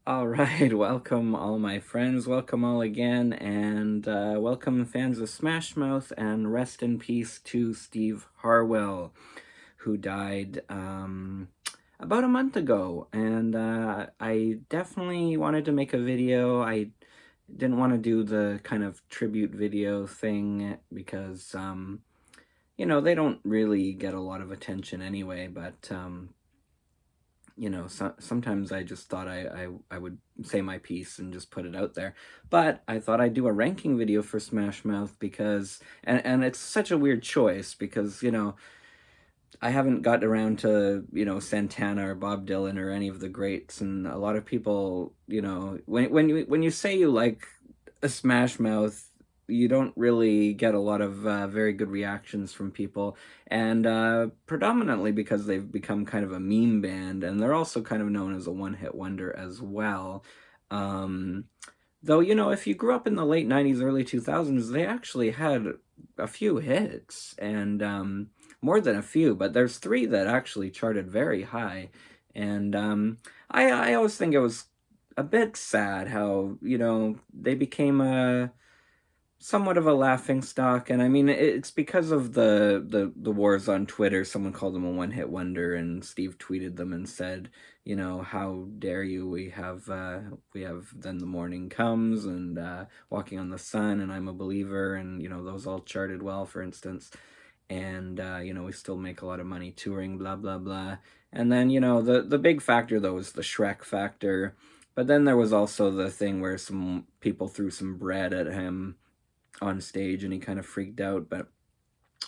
All right, welcome all my friends, welcome all again, and welcome fans of Smash Mouth, and rest in peace to Steve Harwell, who died about a month ago. And I definitely wanted to make a video. I didn't want to do the kind of tribute video thing because, they don't really get a lot of attention anyway, but sometimes I just thought I would say my piece and just put it out there. But I thought I'd do a ranking video for Smash Mouth because, and it's such a weird choice because, I haven't got around to, Santana or Bob Dylan or any of the greats. And a lot of people, when you say you like a Smash Mouth, you don't really get a lot of very good reactions from people, and predominantly because they've become kind of a meme band, and they're also kind of known as a one-hit wonder as well. Um, Though, if you grew up in the late 90s, early 2000s, they actually had a few hits, and more than a few, but there's three that actually charted very high. And I always think it was a bit sad how, they became somewhat of a laughing stock. And I mean, it's because of the wars on Twitter. Someone called them a one-hit wonder, and Steve tweeted them and said, how dare you, we have Then the Morning Comes, and Walking on the Sun, and I'm a Believer, and those all charted well, for instance. And we still make a lot of money touring, blah blah blah. And then, the big factor though is the Shrek factor. But then there was also the thing where some people threw some bread at him on stage and he kind of freaked out, but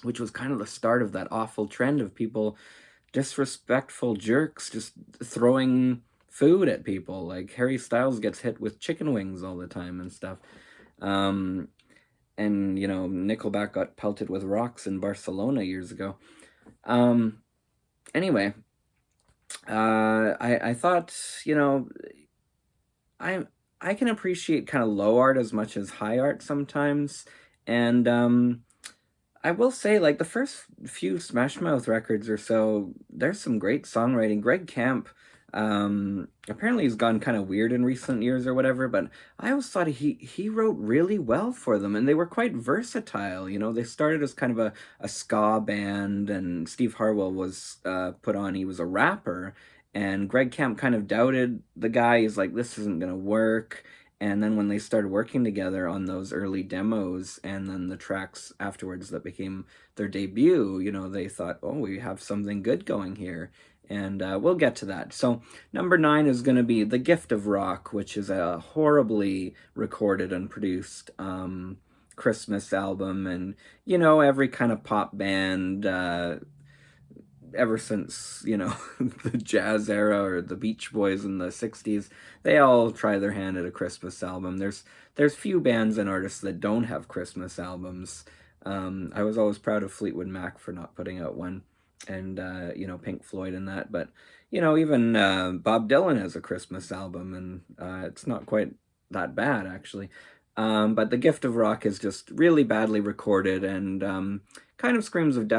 which was kind of the start of that awful trend of people, disrespectful jerks, just throwing food at people. Like Harry Styles gets hit with chicken wings all the time and stuff. Um, and Nickelback got pelted with rocks in Barcelona years ago. Um, anyway, I thought, I I can appreciate kind of low art as much as high art sometimes, and I will say, like, the first few Smash Mouth records or so, there's some great songwriting. Greg Camp, apparently he's gone kind of weird in recent years or whatever, but I always thought he wrote really well for them, and they were quite versatile. They started as kind of a ska band, and Steve Harwell was put on. He was a rapper, and Greg Camp kind of doubted the guy. He's like, this isn't gonna work. And then when they started working together on those early demos and then the tracks afterwards that became their debut, they thought, oh, we have something good going here. And we'll get to that. So, number 9 is going to be The Gift of Rock, which is a horribly recorded and produced Christmas album. And, every kind of pop band ever since, the jazz era or the Beach Boys in the 60s, they all try their hand at a Christmas album. There's few bands and artists that don't have Christmas albums. I was always proud of Fleetwood Mac for not putting out one, and Pink Floyd and that. But even Bob Dylan has a Christmas album, and it's not quite that bad actually. But The Gift of Rock is just really badly recorded, and kind of screams of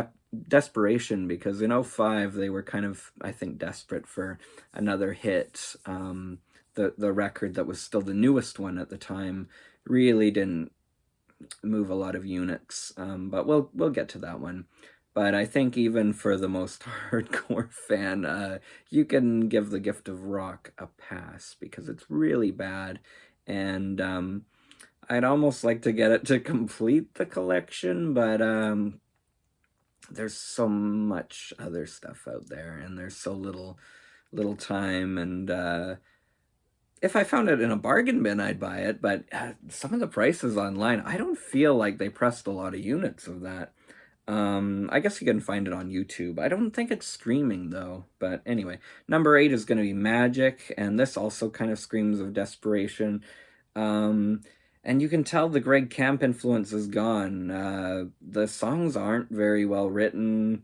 desperation, because in '05 they were kind of, I think, desperate for another hit. The record that was still the newest one at the time really didn't move a lot of units, but we'll get to that one. But I think even for the most hardcore fan, you can give The Gift of Rock a pass because it's really bad, and I'd almost like to get it to complete the collection, but there's so much other stuff out there, and there's so little time, and if I found it in a bargain bin, I'd buy it, but some of the prices online, I don't feel like they pressed a lot of units of that. I guess you can find it on YouTube. I don't think it's streaming, though. But anyway, number 8 is going to be Magic, and this also kind of screams of desperation. And you can tell the Greg Camp influence is gone. The songs aren't very well written.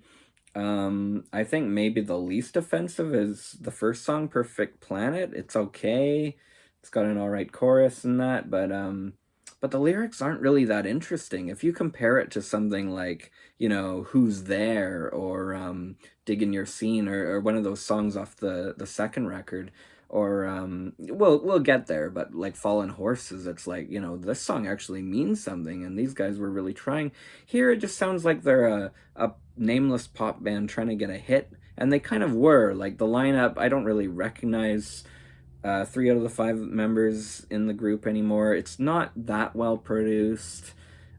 I think maybe the least offensive is the first song, Perfect Planet. It's okay. It's got an alright chorus and that, but the lyrics aren't really that interesting. If you compare it to something like, Who's There, or Diggin' Your Scene, or one of those songs off the second record, or we'll get there, but like Fallen Horses, it's like, this song actually means something, and these guys were really trying. Here it just sounds like they're a nameless pop band trying to get a hit, and they kind of were. Like the lineup, I don't really recognize 3 out of the 5 members in the group anymore. It's not that well produced.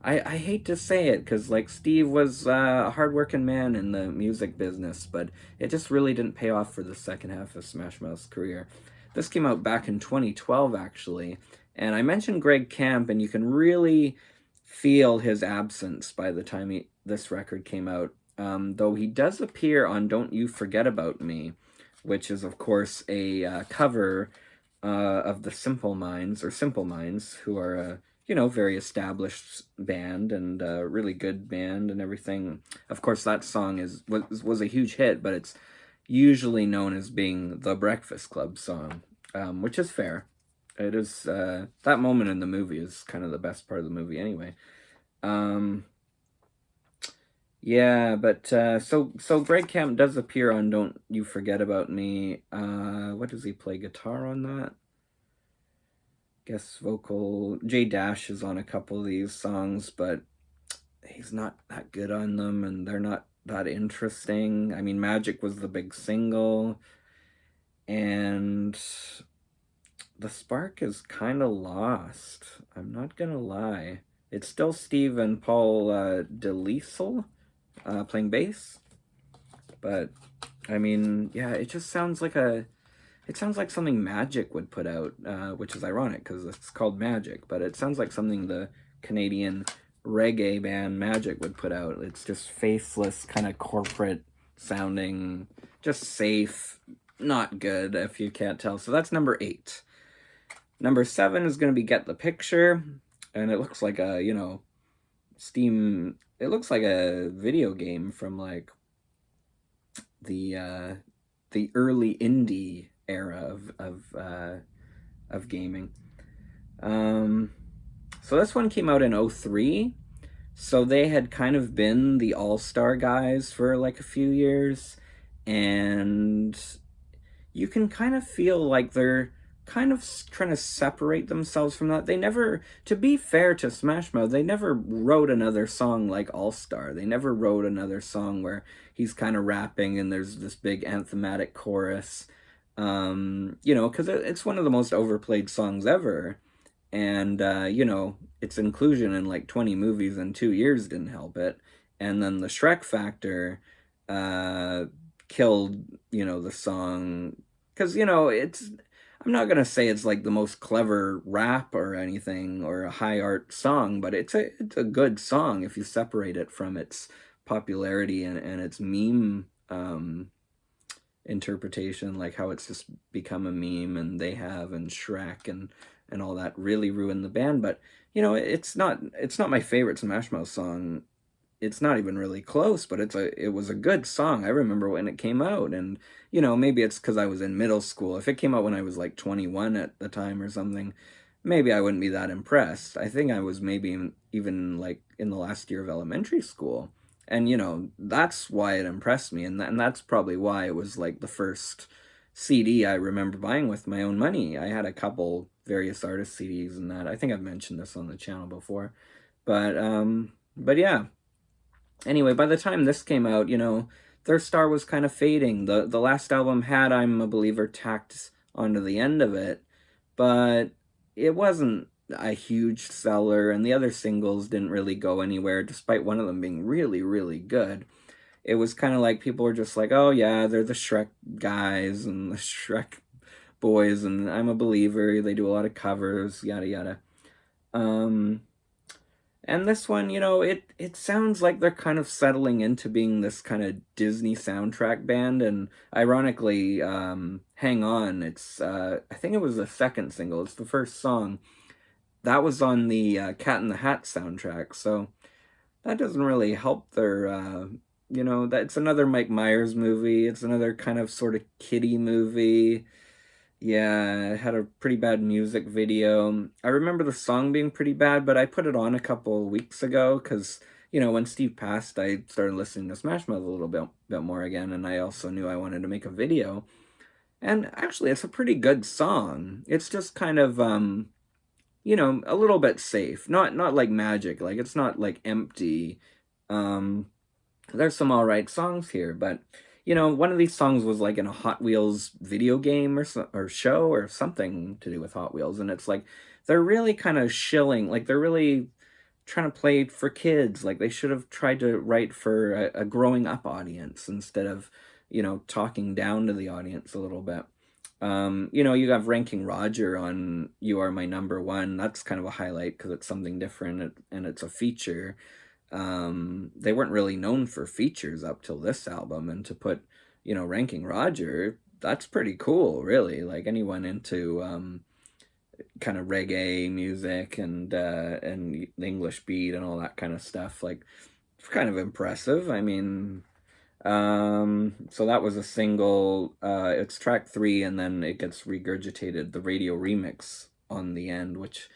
I hate to say it, because like Steve was a hardworking man in the music business, but it just really didn't pay off for the second half of Smash Mouth's career. This came out back in 2012, actually, and I mentioned Greg Camp, and you can really feel his absence by the time this record came out. Though he does appear on "Don't You Forget About Me," which is, of course, a cover of the Simple Minds, who are a very established band and a really good band and everything. Of course, that song was a huge hit, but it's usually known as being the Breakfast Club song, which is fair. It is that moment in the movie is kind of the best part of the movie, anyway. Yeah, but so Greg Camp does appear on "Don't You Forget About Me." What does he play guitar on that? Guest vocal. Jay Dash is on a couple of these songs, but he's not that good on them, and they're not that interesting. I mean, Magic was the big single, and the spark is kind of lost. I'm not gonna lie. It's still Steve and Paul DeLisle playing bass, but I mean, yeah, it just sounds like something Magic would put out, which is ironic because it's called Magic, but it sounds like something the Canadian reggae band Magic would put out. It's just faceless, kind of corporate sounding, just safe, not good if you can't tell. So that's number 8. Number 7 is going to be Get the Picture, and it looks like a, Steam, it looks like a video game from like the early indie era of gaming. So this one came out in 2003. So they had kind of been the all-star guys for like a few years, and you can kind of feel like they're kind of trying to separate themselves from that. They never, to be fair to Smash Mouth, they never wrote another song like All Star. They never wrote another song where he's kind of rapping and there's this big anthematic chorus. Because it's one of the most overplayed songs ever. And, its inclusion in like 20 movies in 2 years didn't help it. And then the Shrek factor killed, the song. Because, I'm not going to say it's like the most clever rap or anything or a high art song, but it's a good song if you separate it from its popularity and its meme interpretation, like how it's just become a meme, and They Have and Shrek and all that really ruined the band. But it's not my favorite Smash Mouth song. It's not even really close, but it was a good song. I remember when it came out, and maybe it's because I was in middle school. If it came out when I was like 21 at the time or something, maybe I wouldn't be that impressed. I think I was maybe even like in the last year of elementary school, and that's why it impressed me, and that's probably why it was like the first CD I remember buying with my own money. I had a couple various artist CDs and that. I think I've mentioned this on the channel before, but yeah. Anyway, by the time this came out, their star was kind of fading. The last album had I'm a Believer tacked onto the end of it, but it wasn't a huge seller, and the other singles didn't really go anywhere, despite one of them being really, really good. It was kind of like people were just like, oh yeah, they're the Shrek guys and the Shrek boys, and I'm a Believer, they do a lot of covers, yada yada. And this one, it sounds like they're kind of settling into being this kind of Disney soundtrack band. And ironically, Hang On, it's, I think it was the second single. It's the first song. That was on the Cat in the Hat soundtrack. So that doesn't really help their, that's another Mike Myers movie. It's another kind of sort of kiddie movie. Yeah, it had a pretty bad music video. I remember the song being pretty bad, but I put it on a couple weeks ago because, when Steve passed, I started listening to Smash Mouth a little bit more again, and I also knew I wanted to make a video. And actually, it's a pretty good song. It's just kind of, a little bit safe. Not like Magic. Like it's not like empty. Um, there's some all right songs here, but one of these songs was like in a Hot Wheels video game or show or something to do with Hot Wheels, and it's like they're really kind of shilling. Like they're really trying to play for kids. Like they should have tried to write for a growing up audience instead of, talking down to the audience a little bit. You have Ranking Roger on You Are My Number One. That's kind of a highlight because it's something different and it's a feature. They weren't really known for features up till this album, and to put, Ranking Roger, that's pretty cool, really. Like anyone into kind of reggae music and the English beat and all that kind of stuff. Like, it's kind of impressive. I mean, so that was a single. It's track 3, and then it gets regurgitated, the radio remix on the end, which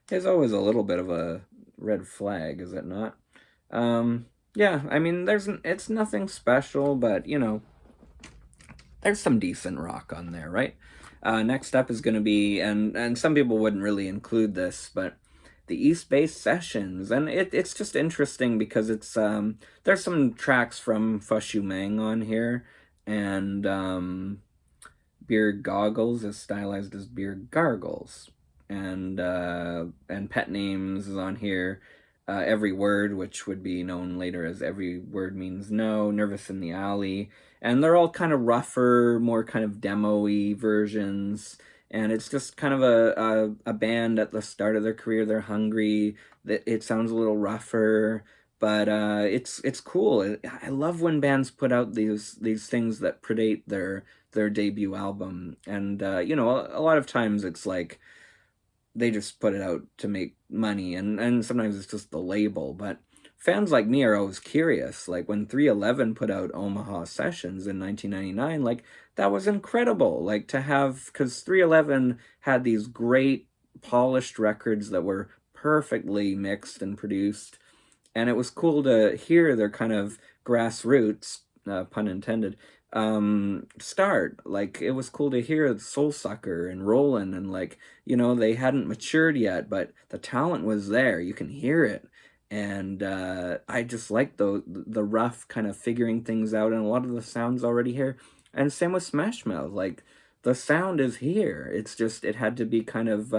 is always a little bit of a red flag, is it not? Yeah, I mean, it's nothing special, but there's some decent rock on there, right? Next up is going to be, and some people wouldn't really include this, but the East Bay Sessions, and it's just interesting because it's there's some tracks from Fushu Mang on here, and Beer Goggles is stylized as Beer Gargles, and Pet Names is on here. Every Word, which would be known later as Every Word Means No, Nervous in the Alley, and they're all kind of rougher, more kind of demo-y versions. And it's just kind of a band at the start of their career. They're hungry. It sounds a little rougher, but it's cool. I love when bands put out these things that predate their debut album. And a lot of times it's like they just put it out to make money, and sometimes it's just the label. But fans like me are always curious. Like when 311 put out Omaha Sessions in 1999, like that was incredible. Like to have, because 311 had these great polished records that were perfectly mixed and produced, and it was cool to hear their kind of grassroots, pun intended, start. Like it was cool to hear Soul Sucker and Rollin', and like they hadn't matured yet, but the talent was there. You can hear it. And I just like the rough kind of figuring things out, and a lot of the sounds already here. And same with Smash Mouth. Like the sound is here. It's just it had to be kind of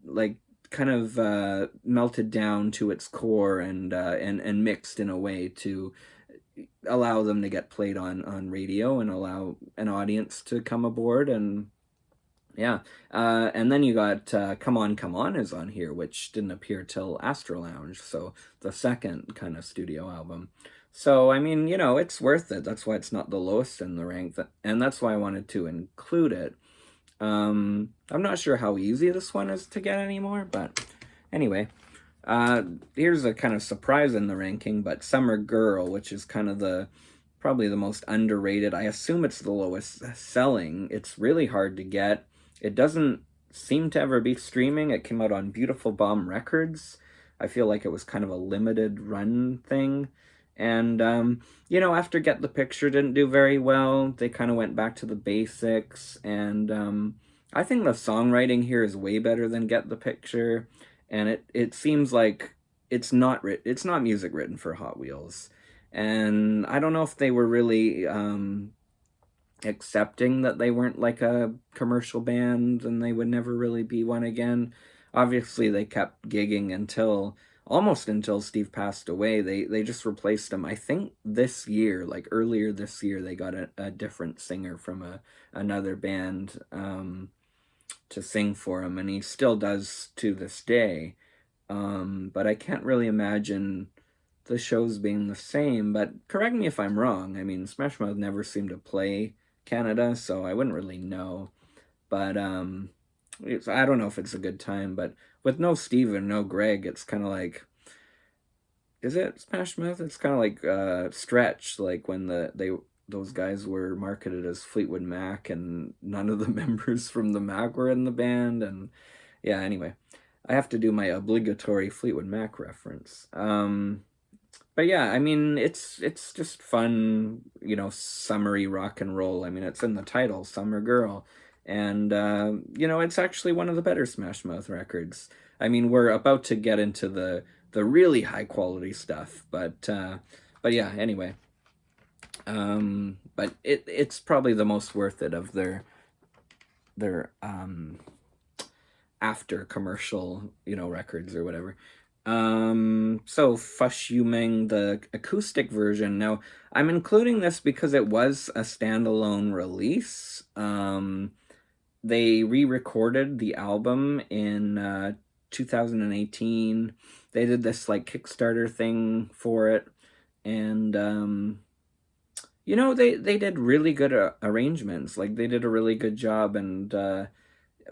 like kind of melted down to its core, and mixed in a way to allow them to get played on radio and allow an audience to come aboard. And yeah, and then you got Come On, Come On is on here, which didn't appear till Astro Lounge, so the second kind of studio album. So, I mean, it's worth it. That's why it's not the lowest in the rank, and that's why I wanted to include it. I'm not sure how easy this one is to get anymore, but anyway. Here's a kind of surprise in the ranking, but Summer Girl, which is kind of probably the most underrated. I assume it's the lowest selling. It's really hard to get. It doesn't seem to ever be streaming. It came out on Beautiful Bomb Records. I feel like it was kind of a limited run thing. And, after Get the Picture didn't do very well, they kind of went back to the basics. And I think the songwriting here is way better than Get the Picture. And it seems like it's not music written for Hot Wheels. And I don't know if they were really accepting that they weren't like a commercial band and they would never really be one again. Obviously, they kept gigging almost until Steve passed away. They just replaced him. I think this year, like earlier this year, they got a different singer from another band to sing for him, and he still does to this day. But I can't really imagine the shows being the same. But correct me if I'm wrong. I mean, Smash Mouth never seemed to play Canada, so I wouldn't really know. But I don't know if it's a good time. But with no Steve and no Greg, it's kind of like, is it Smash Mouth? It's kind of like Stretch, like when those guys were marketed as Fleetwood Mac, and none of the members from the Mac were in the band. And yeah, anyway, I have to do my obligatory Fleetwood Mac reference. But yeah, I mean, it's just fun, summery rock and roll. I mean, it's in the title, Summer Girl, and it's actually one of the better Smash Mouth records. I mean, we're about to get into the really high quality stuff, but yeah. Anyway, but it's probably the most worth it of their after commercial, records or whatever. So Fush Yu Ming, the acoustic version. Now, I'm including this because it was a standalone release. They re-recorded the album in 2018. They did this like Kickstarter thing for it, and they did really good arrangements. Like they did a really good job, and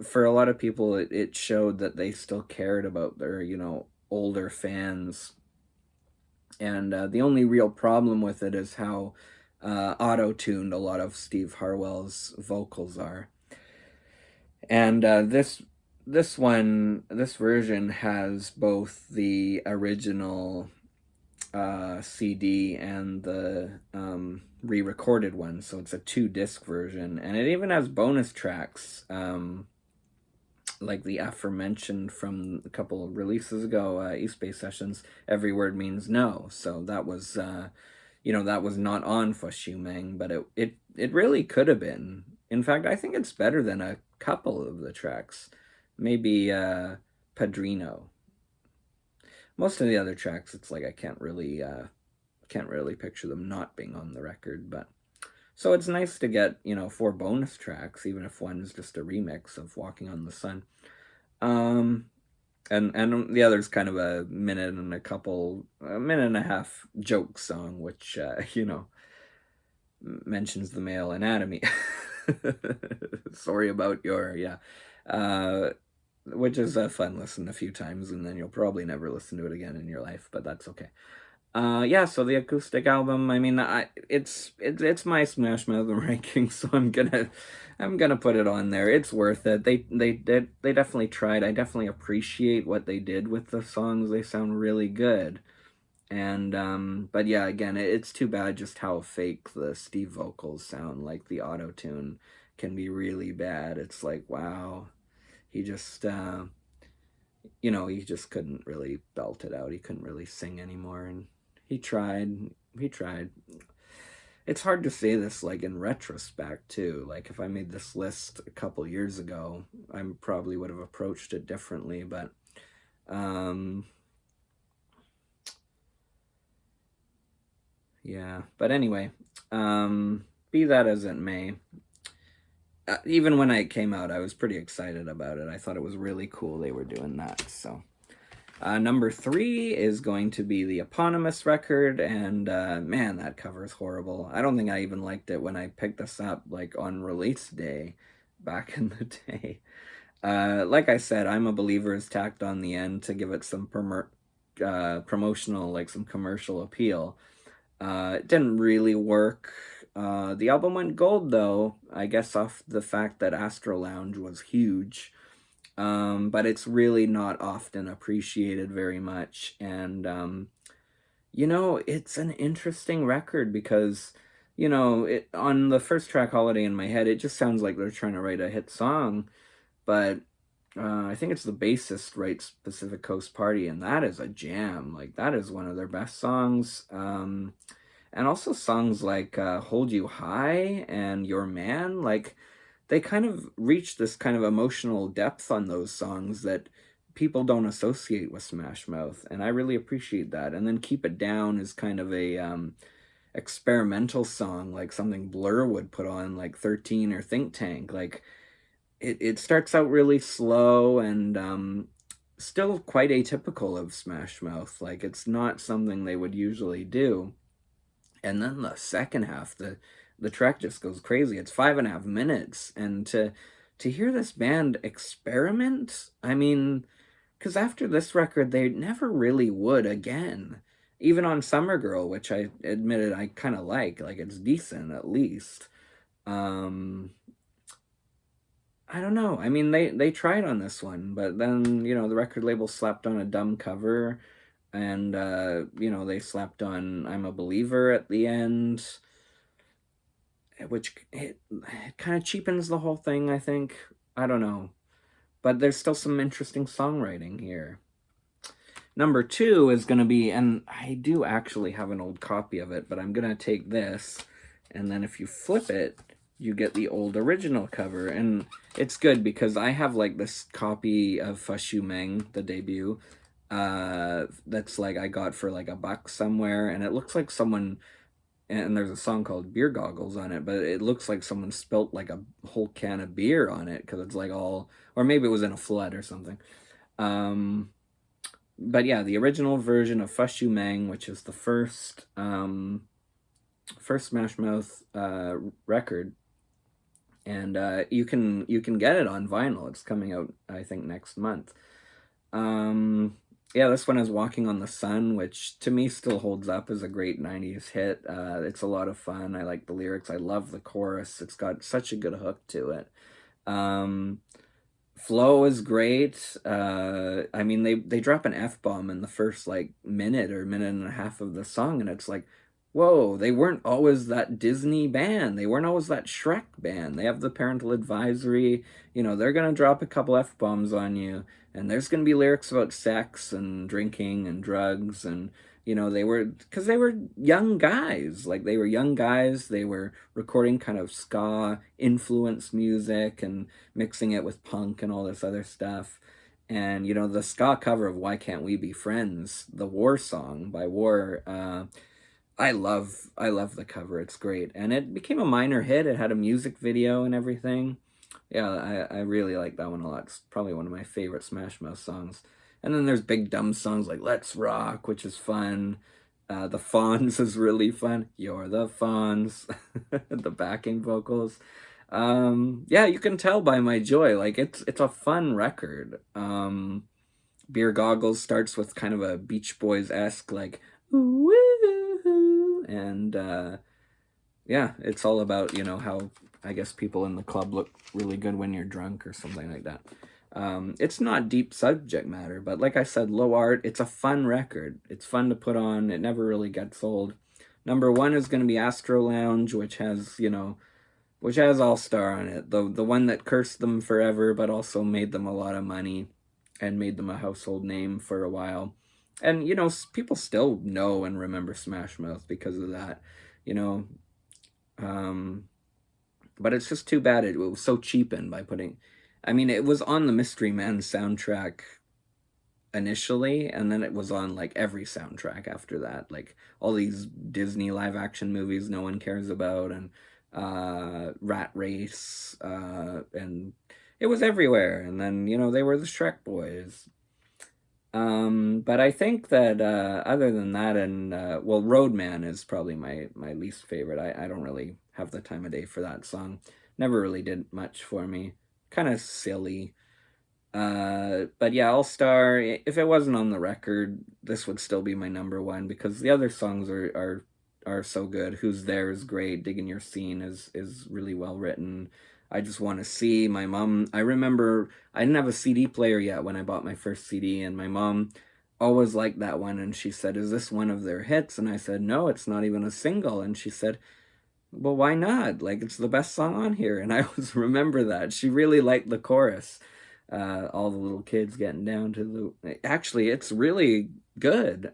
for a lot of people, it showed that they still cared about their, older fans. And the only real problem with it is how auto-tuned a lot of Steve Harwell's vocals are. And this version has both the original CD and the re-recorded one, so it's a 2-disc version, and it even has bonus tracks. Like the aforementioned from a couple of releases ago, East Bay Sessions, Every Word Means No. So that was, that was not on Fushumeng, but it really could have been. In fact, I think it's better than a couple of the tracks. Maybe Padrino. Most of the other tracks, it's like I can't really picture them not being on the record, but so it's nice to get, 4 bonus tracks, even if one's just a remix of Walking on the Sun. And the other's kind of a minute and a half joke song, which, mentions the male anatomy. Sorry about yeah. Which is a fun listen a few times, and then you'll probably never listen to it again in your life, but that's okay. Yeah, so the acoustic album, I mean, it's my Smash Mouth ranking, so I'm gonna put it on there. It's worth it. They definitely tried. I definitely appreciate what they did with the songs. They sound really good. And but yeah, again, it's too bad just how fake the Steve vocals sound. Like the auto tune can be really bad. It's like, wow, he just he just couldn't really belt it out. He couldn't really sing anymore, and he tried. He tried. It's hard to say this like in retrospect too. Like if I made this list a couple years ago, I probably would have approached it differently, but yeah. But anyway, be that as it may, even when it came out, I was pretty excited about it. I thought it was really cool they were doing that. So number 3 is going to be the eponymous record, and man, that cover is horrible. I don't think I even liked it when I picked this up, like on release day back in the day. Like I said, I'm a believer is tacked on the end to give it some promotional, like some commercial appeal. It didn't really work. The album went gold, though, I guess off the fact that Astro Lounge was huge. But it's really not often appreciated very much. And, it's an interesting record because, on the first track, Holiday in My Head, it just sounds like they're trying to write a hit song. But I think it's the bassist writes Pacific Coast Party, and that is a jam. Like, that is one of their best songs. And also songs like Hold You High and Your Man, like they kind of reach this kind of emotional depth on those songs that people don't associate with Smash Mouth, and I really appreciate that. And then Keep It Down is kind of a experimental song, like something Blur would put on like 13 or Think Tank. Like it starts out really slow and still quite atypical of Smash Mouth. Like it's not something they would usually do. And then the second half, the track just goes crazy. It's 5.5 minutes, and to hear this band experiment, I mean, because after this record, they never really would again. Even on Summer Girl, which I admitted I kind of like it's decent at least. I don't know. I mean, they tried on this one, but then the record label slapped on a dumb cover. and they slapped on "I'm a Believer" at the end, which it kind of cheapens the whole thing, I think. I don't know, but there's still some interesting songwriting here. Number two is going to be, and I do actually have an old copy of it, but I'm going to take this, and then if you flip it, you get the old original cover. And it's good because I have like this copy of Fush You Meng, the debut, that's like I got for like $1 somewhere, and it looks like someone, and there's a song called Beer Goggles on it, but it looks like someone spilt like a whole can of beer on it because it's like all, or maybe it was in a flood or something. But yeah, the original version of Fush You Mang, which is the first Smash Mouth record, and you can get it on vinyl. It's coming out, I think, next month. Yeah, this one is Walking on the Sun, which to me still holds up as a great 90s hit. It's a lot of fun. I like the lyrics. I love the chorus. It's got such a good hook to it. Flow is great. I mean, they drop an F-bomb in the first like minute or minute and a half of the song, and it's like, whoa, they weren't always that Disney band. They weren't always that Shrek band. They have the parental advisory. They're gonna drop a couple F-bombs on you, and there's gonna be lyrics about sex and drinking and drugs, and because they were young guys. Like, they were young guys. They were recording kind of ska influenced music and mixing it with punk and all this other stuff. And the ska cover of "Why Can't We Be Friends," the War song by War, I love the cover. It's great, and it became a minor hit. It had a music video and everything. Yeah, I really like that one a lot. It's probably one of my favorite Smash Mouth songs. And then there's big dumb songs like "Let's Rock," which is fun. The Fonz is really fun. "You're the Fonz," the backing vocals. Yeah, you can tell by my joy. Like, it's a fun record. Beer Goggles starts with kind of a Beach Boys-esque like "Woo," and yeah, it's all about how I guess people in the club look really good when you're drunk or something like that. It's not deep subject matter, but like I said, low art. It's a fun record. It's fun to put on. It never really gets old. Number one is going to be Astro Lounge, which has All Star on it. The one that cursed them forever, but also made them a lot of money and made them a household name for a while. And people still know and remember Smash Mouth because of that. You know, but it's just too bad it was so cheapened by putting. I mean, it was on the Mystery Man soundtrack initially, and then it was on like every soundtrack after that, like all these Disney live action movies no one cares about, and Rat Race, and it was everywhere. And then they were the Shrek Boys. But I think that other than that, and well, Roadman is probably my least favorite. I don't really have the time of day for that song. Never really did much for me. Kind of silly. But yeah, All Star. If it wasn't on the record, this would still be my number one because the other songs are so good. Who's There is great. Digging Your Scene is really well written. I Just Want to See. My mom, I remember I didn't have a CD player yet when I bought my first CD, and my mom always liked that one, and she said, "Is this one of their hits?" And I said, "No, it's not even a single." And she said, "Well, why not? Like, it's the best song on here." And I always remember that. She really liked the chorus. All the little kids getting down to the... Actually, it's really good.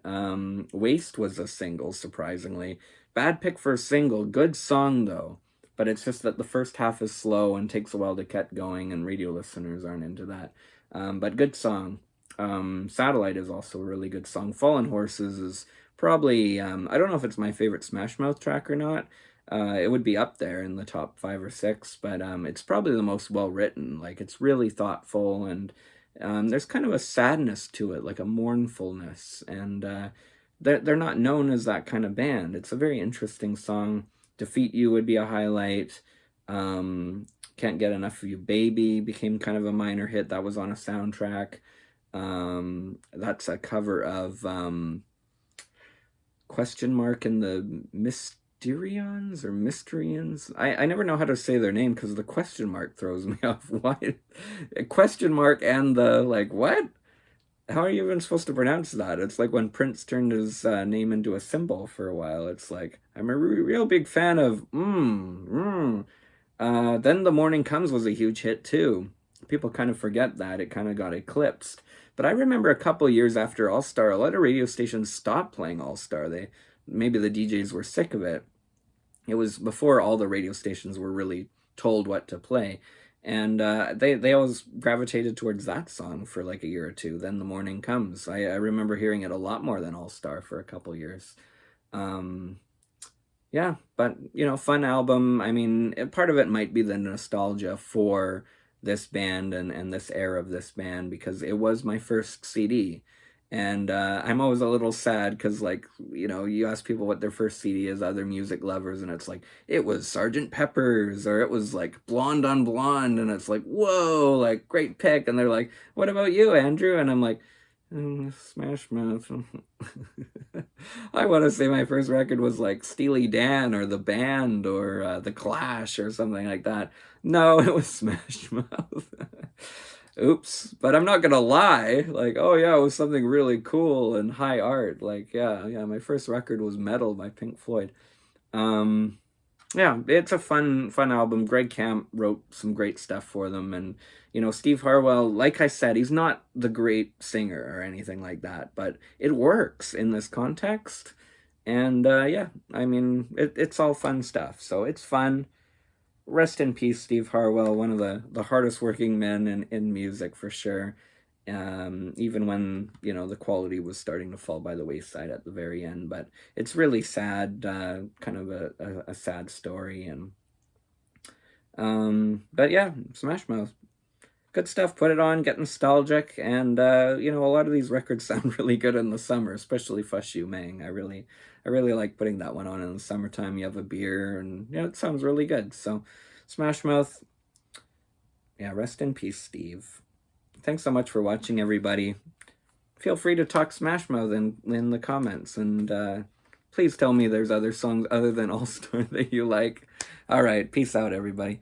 Waste was a single, surprisingly. Bad pick for a single. Good song, though. But it's just that the first half is slow and takes a while to get going, and radio listeners aren't into that. But good song. Satellite is also a really good song. Fallen Horses is probably... I don't know if it's my favorite Smash Mouth track or not. It would be up there in the top 5 or 6, but it's probably the most well written. Like, it's really thoughtful, and there's kind of a sadness to it, like a mournfulness, and they're not known as that kind of band. It's a very interesting song. Defeat You would be a highlight. Can't Get Enough of You Baby became kind of a minor hit. That was on a soundtrack. That's a cover of Question Mark and the Mysterians or Mysterians. I never know how to say their name because the question mark throws me off. Why? A question mark and the, like, what? How are you even supposed to pronounce that? It's like when Prince turned his name into a symbol for a while. It's like, I'm a real big fan of Then The Morning Comes was a huge hit too. People kind of forget that. It kind of got eclipsed. But I remember a couple years after All Star, a lot of radio stations stopped playing All Star. Maybe the DJs were sick of it. It was before all the radio stations were really told what to play. And they always gravitated towards that song for like a year or two. Then The Morning Comes. I remember hearing it a lot more than All Star for a couple years. Um, yeah, but fun album. I mean, part of it might be the nostalgia for this band and this era of this band because it was my first CD. And I'm always a little sad because, like, you ask people what their first CD is, other music lovers, and it's like, it was Sergeant Pepper's, or it was like Blonde on Blonde, and it's like, whoa, like, great pick. And they're like, what about you, Andrew? And I'm like, Smash Mouth. I want to say my first record was like Steely Dan or The Band or The Clash or something like that. No, it was Smash Mouth. Oops. But I'm not gonna lie. Like, oh yeah, it was something really cool and high art. Like, yeah, my first record was Metal by Pink Floyd. Um, yeah, it's a fun album. Greg Camp wrote some great stuff for them, and Steve Harwell, like I said, he's not the great singer or anything like that, but it works in this context. And yeah, I mean, it's all fun stuff. So it's fun. Rest in peace, Steve Harwell, one of the hardest working men in music for sure. Even when the quality was starting to fall by the wayside at the very end, but it's really sad, kind of a sad story. And but yeah, Smash Mouth, good stuff. Put it on, get nostalgic, and a lot of these records sound really good in the summer, especially Fush You Mang. I really like putting that one on in the summertime. You have a beer, and it sounds really good. So Smash Mouth, yeah, rest in peace, Steve. Thanks so much for watching, everybody. Feel free to talk Smash Mouth in the comments, and please tell me there's other songs other than All Star that you like. All right, peace out, everybody.